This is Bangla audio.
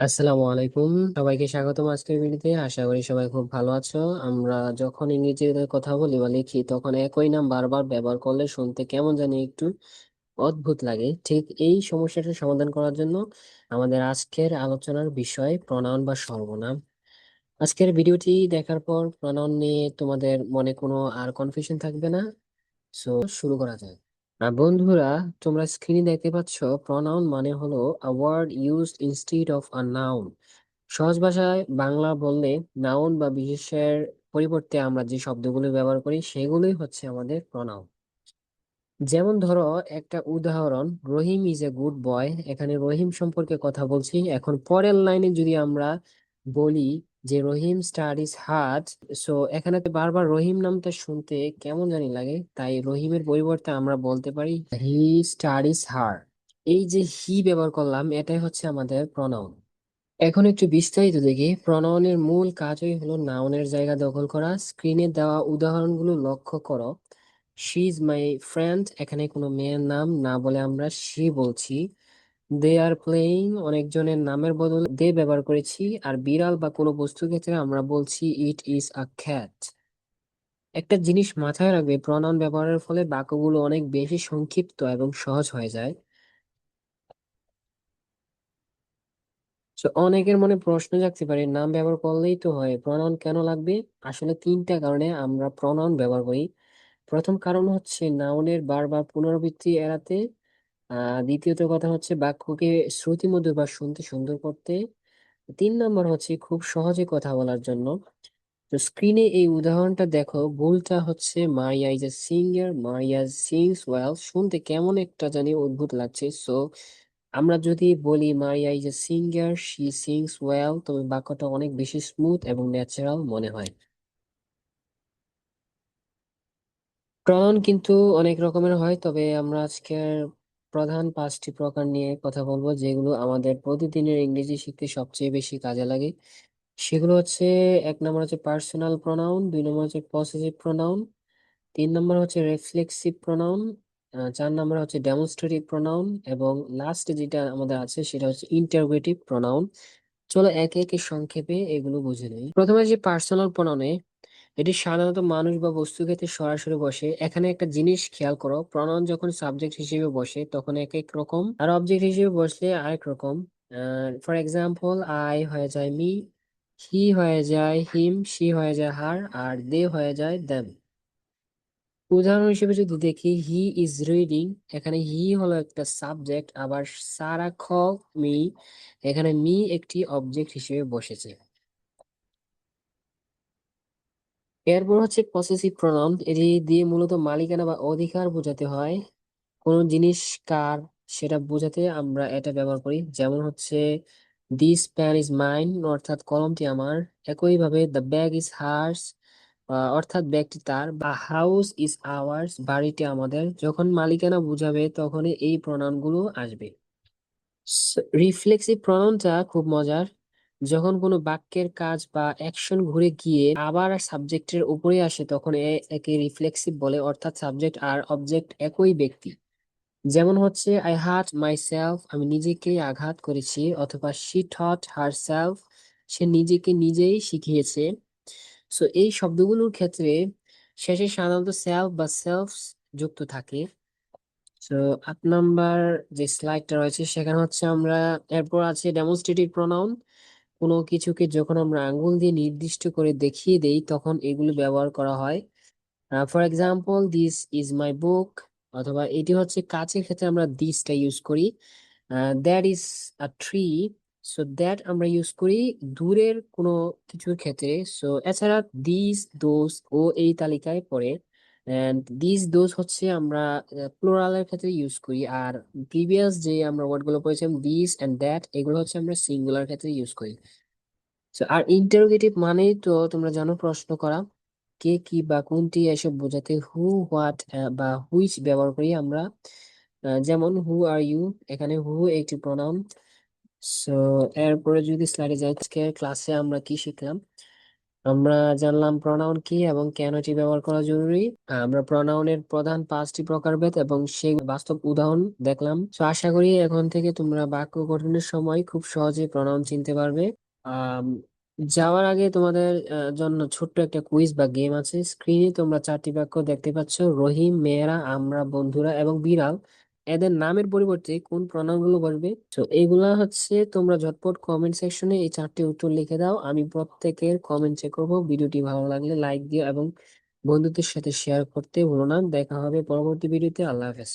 আসসালামু আলাইকুম, সবাইকে স্বাগতম আজকের ভিডিওতে। আশা করি সবাই খুব ভালো আছো। আমরা যখন ইংরেজিতে কথা বলি বা লিখি তখন একই নাম বারবার ব্যবহার করলে শুনতে কেমন জানি একটু অদ্ভুত লাগে। ঠিক এই সমস্যাটা সমাধান করার জন্য আমাদের আজকের আলোচনার বিষয় প্রনাউন বা সর্বনাম। আজকের ভিডিওটি দেখার পর প্রনাউন নিয়ে তোমাদের মনে কোনো আর কনফিউশন থাকবে না। সো শুরু করা যায়। বন্ধুরা, তোমরা স্ক্রিনে দেখতে পাচ্ছ প্রনাউন মানে হলো a word used instead of a noun. সহজ ভাষায় বাংলা বললে নাউন বা বিশেষের পরিবর্তে আমরা যে শব্দগুলো ব্যবহার করি সেগুলোই হচ্ছে আমাদের প্রনাউন। যেমন ধরো, একটা উদাহরণ, রহিম ইজ এ গুড বয়। এখানে রহিম সম্পর্কে কথা বলছি। এখন পরের লাইনে যদি আমরা বলি যে রহিম স্টাডিজ হার্ড, সো এখানে তো বারবার রহিম নামটা শুনতে কেমন জানি লাগে, তাই রহিমের পরিবর্তে আমরা বলতে পারি হি স্টাডিজ হার্ড। এই যে হি ব্যবহার করলাম, এটাই হচ্ছে আমাদের প্রনাউন। এখন একটু বিস্তারিত দেখি। প্রণয়নের মূল কাজই হলো নাউনের জায়গা দখল করা। স্ক্রিনে দেওয়া উদাহরণগুলো লক্ষ্য করো। শি ইজ মাই ফ্রেন্ড, এখানে কোনো মেয়ের নাম না বলে আমরা শি বলছি। দে আর প্লেয়িং, অনেকজনের নামের বদলে দে ব্যবহার করেছি। আর বিড়াল বা কোনো বস্তুর ক্ষেত্রে আমরা বলছি ইট ইজ আ ক্যাট। একটা জিনিস মাথায় রাখবে, প্রনাউন ব্যবহারের ফলে বাক্যগুলো অনেক বেশি সংক্ষিপ্ত এবং সহজ হয়ে যায়। তো অনেকের মনে প্রশ্ন জাগতে পারে, নাম ব্যবহার করলেই তো হয়, প্রনাউন কেন লাগবে? আসলে তিনটা কারণে আমরা প্রনাউন ব্যবহার করি। প্রথম কারণ হচ্ছে নাউনের বারবার পুনরাবৃত্তি এড়াতে। দ্বিতীয়ত কথা হচ্ছে বাক্যকে শ্রুতিমধুর বা শুনতে সুন্দর করতে। তিন নম্বর হচ্ছে খুব সহজে কথা বলার জন্য। তো স্ক্রিনে এই উদাহরণটা দেখো, ভুলটা হচ্ছে মারিয়া is a singer, Maria sings well. শুনতে কেমন একটা জানি অদ্ভুত লাগছে। সো আমরা যদি বলি মারিয়া is a singer, she sings well, তবে বাক্যটা অনেক বেশি স্মুথ এবং ন্যাচারাল মনে হয়। প্রনাউন কিন্তু অনেক রকমের হয়, তবে আমরা আজকের প্রধান পাঁচটি প্রকার নিয়ে কথা বলবো যেগুলো আমাদের প্রতিদিনের ইংরেজি শিখতে সবচেয়ে বেশি কাজে লাগে। সেগুলো হচ্ছে, এক নম্বর হচ্ছে পার্সোনাল প্রনাউন, দুই নম্বর হচ্ছে পসেসিভ প্রনাউন, তিন নম্বর হচ্ছে রিফ্লেক্সিভ প্রনাউন, চার নম্বর হচ্ছে ডেমনস্ট্রেটিভ প্রনাউন, এবং লাস্টে যেটা আমাদের আছে সেটা হচ্ছে ইন্টারোগেটিভ প্রনাউন। চলো একে একে সংক্ষেপে এগুলো বুঝে নেই। প্রথমে যে পার্সোনাল প্রনাউনে, এটি সাধারণত মানুষ বা বস্তু ক্ষেত্রে সরাসরি বসে। এখানে একটা জিনিস খেয়াল করো, প্রনাউন যখন সাবজেক্ট হিসেবে বসে তখন এক এক রকম, আর অবজেক্ট হিসেবে বসলে আরেক রকম। ফর এক্সাম্পল, আই হয়ে যায় মি, হি হয়ে যায় হিম, শি হয়ে যায় হার, আর দে হয়ে যায় দেম। উদাহরণ হিসেবে যদি দেখি, হি ইজ রিডিং, এখানে হি হলো একটা সাবজেক্ট, আবার সারা কল মি, এখানে মি একটি অবজেক্ট হিসেবে বসেছে। এরপর হচ্ছে পসেসিভ প্রনাউন, এটি দিয়ে মূলত মালিকানা বা অধিকার বোঝাতে হয়। কোন জিনিস কার সেটা বোঝাতে আমরা এটা ব্যবহার করি। যেমন হচ্ছে দিস পেন ইজ মাইন, অর্থাৎ কলমটি আমার। একইভাবে দ্য ব্যাগ ইজ হার্স, অর্থাৎ ব্যাগটি তার, বা হাউস ইজ আওয়ার্স, বাড়িটি আমাদের। যখন মালিকানা বুঝাবে তখনই এই প্রনাউন গুলো আসবে। রিফ্লেক্সিভ প্রনাউনটা খুব মজার। যখন কোনো বাক্যের কাজ বা অ্যাকশন ঘুরে গিয়ে আবার সাবজেক্টের উপরে আসে তখন একে রিফ্লেক্সিভ বলে, অর্থাৎ সাবজেক্ট আর অবজেক্ট একই ব্যক্তি। যেমন হচ্ছে আই হার্ট মাই সেলফ, আমি নিজেকে আঘাত করেছি, অথবা শি টট হার সেলফ, সে নিজেকে নিজেই শিখিয়েছে। সো এই শব্দগুলোর ক্ষেত্রে শেষে সাধারণত সেলফ বা সেলফ যুক্ত থাকে। তো 8 নাম্বার যে স্লাইডটা রয়েছে সেখানে হচ্ছে আমরা, এরপর আছে ডেমনস্ট্রেটিভ প্রনাউন। কোনো কিছুকে যখন আমরা আঙ্গুল দিয়ে নির্দিষ্ট করে দেখিয়ে দেই তখন এগুলো ব্যবহার করা হয়। For example, this is my book, অথবা এটি হচ্ছে কাছের ক্ষেত্রে আমরা দিসটা ইউজ করি। That is a tree, so that আমরা ইউজ করি দূরের কোনো কিছুর ক্ষেত্রে। সো এছাড়া দিস দোজ ও এই তালিকায় পড়ে। এন্ড দিস দোজ হচ্ছে আমরা প্লুরালের ক্ষেত্রে ইউজ করি। আর প্রিভিয়াস যে আমরা ওয়ার্ড গুলো পড়েছিলাম দিস এন্ড দ্যাট, এগুলো হচ্ছে আমরা সিঙ্গুলার ক্ষেত্রে ইউজ করি। So, আর ইন্টারোগেটিভ মানেই তো তোমরা জানো, প্রশ্ন করা। কে, কি বা কোনটি, এসব বোঝাতে হু, হোয়াট বা হুইচ ব্যবহার করি আমরা। যেমন হু আর ইউ, এখানে হু একটি প্রনাউন। সো এরপরে যদি স্লাইডে যাই, আজকে ক্লাসে আমরা কি শিখলাম। আমরা জানলাম প্রনাউন কি এবং কেন এটি ব্যবহার করা জরুরি। আমরা প্রনাউনের প্রধান 5টি প্রকারভেদ এবং সেই বাস্তব উদাহরণ দেখলাম। তো আশা করি এখন থেকে তোমরা বাক্য গঠনের সময় খুব সহজে প্রনাউন চিনতে পারবে। আম, যাওয়ার আগে তোমাদের জন্য ছোট্ট একটা কুইজ বা গেম আছে। স্ক্রিনে তোমরা 4টি বাক্য দেখতে পাচ্ছ: রহিম, মেয়েরা, আমরা, বন্ধুরা এবং বিড়াল। এদের নামের পরিবর্তে কোন প্রণাম গুলো বসবে? তো এগুলা হচ্ছে, তোমরা ঝটপট কমেন্ট সেকশনে এই 4টি উত্তর লিখে দাও। আমি প্রত্যেকের কমেন্ট চেক করবো। ভিডিওটি ভালো লাগলে লাইক দিও এবং বন্ধুদের সাথে শেয়ার করতে ভুলো না। দেখা হবে পরবর্তী ভিডিওতে। আল্লাহ হাফেজ।